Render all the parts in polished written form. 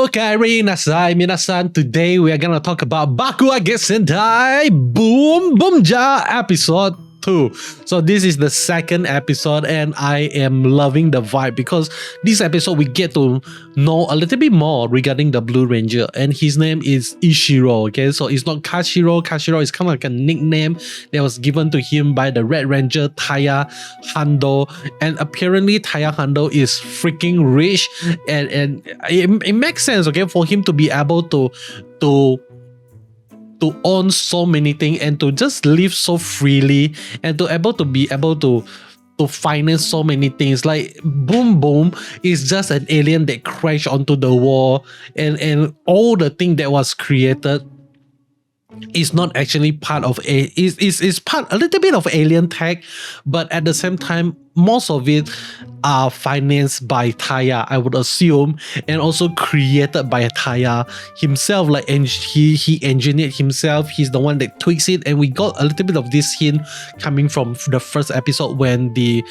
Okaeri nasai minasan. Today we are gonna talk about Bakuage Sentai Boonboomger episode 2. So this is the second episode and I am loving the vibe because this episode we get to know a little bit more regarding the Blue Ranger and his name is Ishiro. Okay, so it's not Kashiro. Kashiro is kind of like a nickname that was given to him by the Red Ranger Taya Hando, and apparently Taya Hando is freaking rich and it makes sense, okay, for him to be able to own so many things and to just live so freely and to be able to finance so many things. Like Boom Boom is just an alien that crashed onto the wall and all the thing that was created is not actually part of is part a little bit of alien tech, but at the same time most of it are financed by Taya, I would assume, and also created by Taya himself. Like, and he engineered himself. He's the one that tweaks it, and we got a little bit of this hint coming from the first episode when the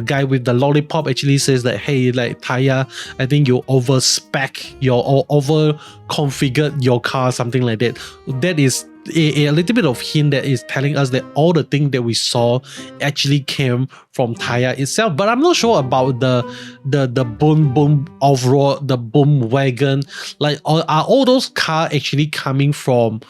guy with the lollipop actually says that, hey, like Taya, I think you over spec or over configured your car, something like that. That is a little bit of hint that is telling us that all the things that we saw actually came from Taya itself. But I'm not sure about the boom boom overall, the boom wagon. Like, are all those cars actually coming from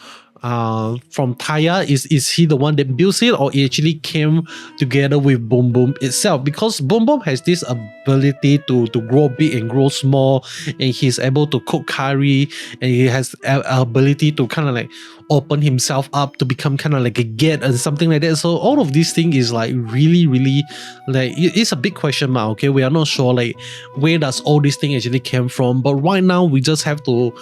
Taya? Is he the one that builds it, or it actually came together with Boom Boom itself? Because Boom Boom has this ability to grow big and grow small, and he's able to cook curry, and he has ability to kind of like open himself up to become kind of like a get and something like that. So all of these things is like really like it's a big question mark. Okay, we are not sure like where does all these things actually came from, but right now we just have to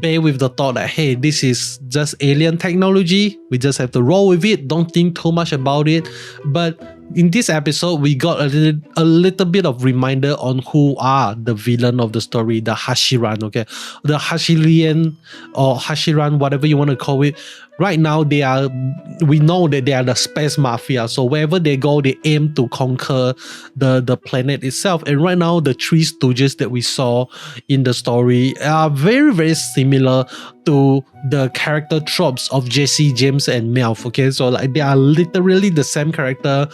bear with the thought that, hey, this is just alien technology. We just have to roll with it. Don't think too much about it. But in this episode, we got a little bit of reminder on who are the villain of the story, the Hashirien, okay? The Hashirien or Hashiran, whatever you want to call it. Right now, we know that they are the space mafia. So wherever they go, they aim to conquer the planet itself. And right now, the three stooges that we saw in the story are very, very similar to the character tropes of Jesse, James, and Melf. Okay, so like they are literally the same character,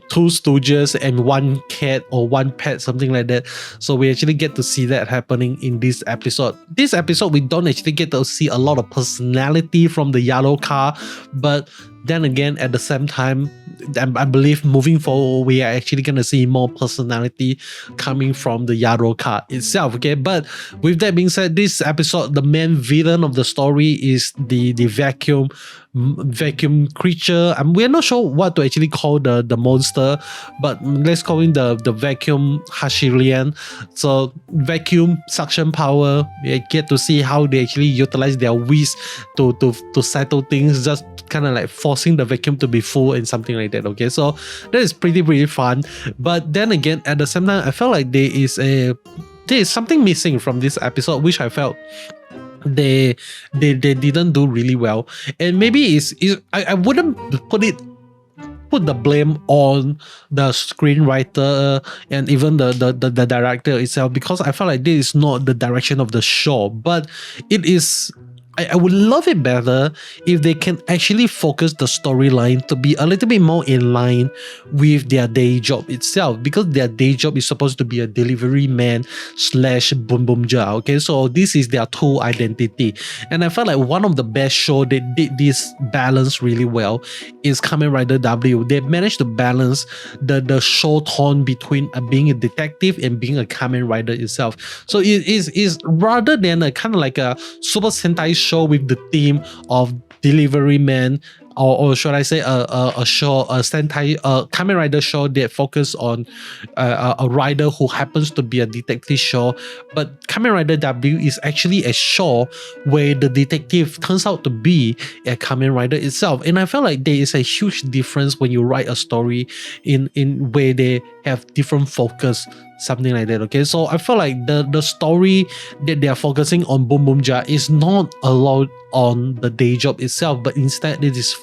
two stooges and one cat or one pet, something like that. So we actually get to see that happening in this episode. This episode, we don't actually get to see a lot of personality from the yellow car, but then again, at the same time, I believe moving forward, we are actually going to see more personality coming from the Yaro car itself. Okay, but with that being said, this episode, the main villain of the story is the vacuum creature. We're not sure what to actually call the monster, but let's call him the vacuum Hashirien. So vacuum suction power. We get to see how they actually utilize their wits to settle things, just kind of like forcing the vacuum to be full and something like that. Okay, so that is pretty fun. But then again, at the same time, I felt like there is something missing from this episode, which I felt they didn't do really well. And maybe I wouldn't put the blame on the screenwriter and even the director itself, because I felt like this is not the direction of the show, but it is. I would love it better if they can actually focus the storyline to be a little bit more in line with their day job itself, because their day job is supposed to be a delivery man / Boonboomger. Okay, so this is their true identity, and I felt like one of the best show that did this balance really well is Kamen Rider W. They managed to balance the show tone between being a detective and being a Kamen Rider itself. So it is rather than a kind of like a Super Sentai show with the theme of delivery man, or should I say a Sentai Kamen Rider show that focus on a rider who happens to be a detective show. But Kamen Rider W is actually a show where the detective turns out to be a Kamen Rider itself. And I felt like there is a huge difference when you write a story in where they have different focus something like that. Okay, so I feel like the story that they are focusing on Boonboomger is not a lot on the day job itself, but instead it is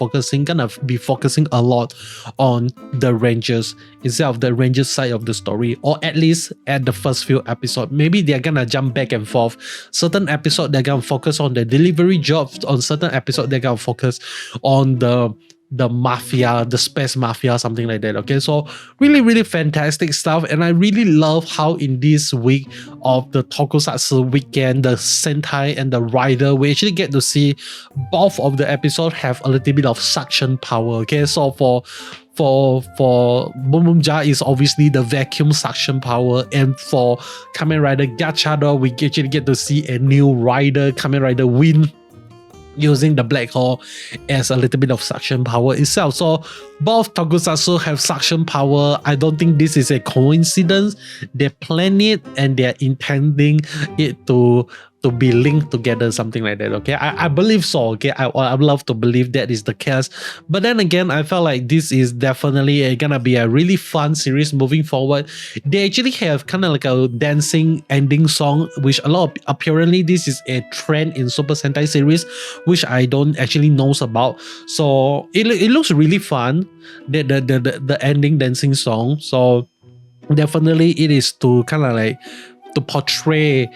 gonna be focusing a lot on the Rangers itself, the Rangers side of the story, or at least at the first few episodes. Maybe they're gonna jump back and forth. Certain episode they're gonna focus on the delivery jobs, on certain episode they're gonna focus on the mafia, the space mafia, something like that. Okay, so really fantastic stuff, and I really love how in this week of the Tokusatsu weekend, the Sentai and the Rider, we actually get to see both of the episodes have a little bit of suction power. Okay, so for Boonboomger is obviously the vacuum suction power, and for Kamen Rider Gachado, we actually get to see a new rider, Kamen Rider Wind, using the black hole as a little bit of suction power itself. So both tokusatsu have suction power. I don't think this is a coincidence. They plan it and they're intending it to be linked together, something like that. Okay, I believe so. Okay, I would love to believe that is the case, but then again, I felt like this is definitely gonna be a really fun series moving forward. They actually have kind of like a dancing ending song, which apparently this is a trend in Super Sentai series, which I don't actually know about. So it looks really fun, the ending dancing song. So definitely it is to kind of like to portray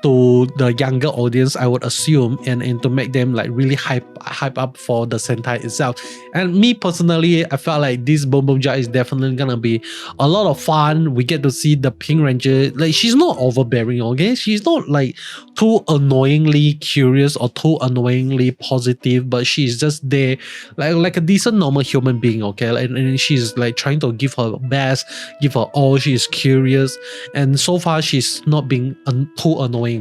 to the younger audience, I would assume, and to make them like really hype up for the Sentai itself. And me personally, I felt like this Boonboomger is definitely gonna be a lot of fun. We get to see the Pink Ranger, like she's not overbearing, okay? She's not like too annoyingly curious or too annoyingly positive, but she's just there like a decent normal human being, okay? And she's like trying to give her best, give her all. She's curious, and so far she's not being too annoying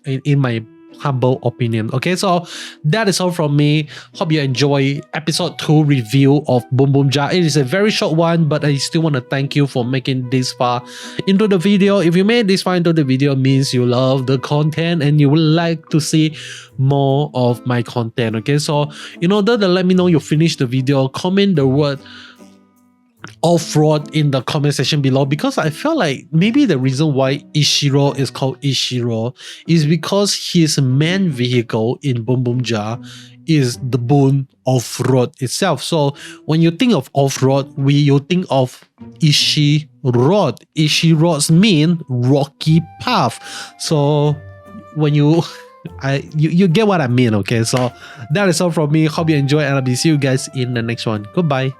in my humble opinion. Okay, so that is all from me. Hope you enjoy episode 2 review of Boonboomger. It is a very short one, but I still want to thank you for making this far into the video. If you made this far into the video, means you love the content and you would like to see more of my content. Okay, so in order to let me know you finished the video, comment the word off-road in the comment section below, because I felt like maybe the reason why Ishiro is called Ishiro is because his main vehicle in Boonboomger is the Boon off-road itself. So when you think of off-road, you think of Ishi-road. Ishi-roads mean rocky path. So when you get what I mean. Okay, so that is all from me. Hope you enjoy, and I'll see you guys in the next one. Goodbye.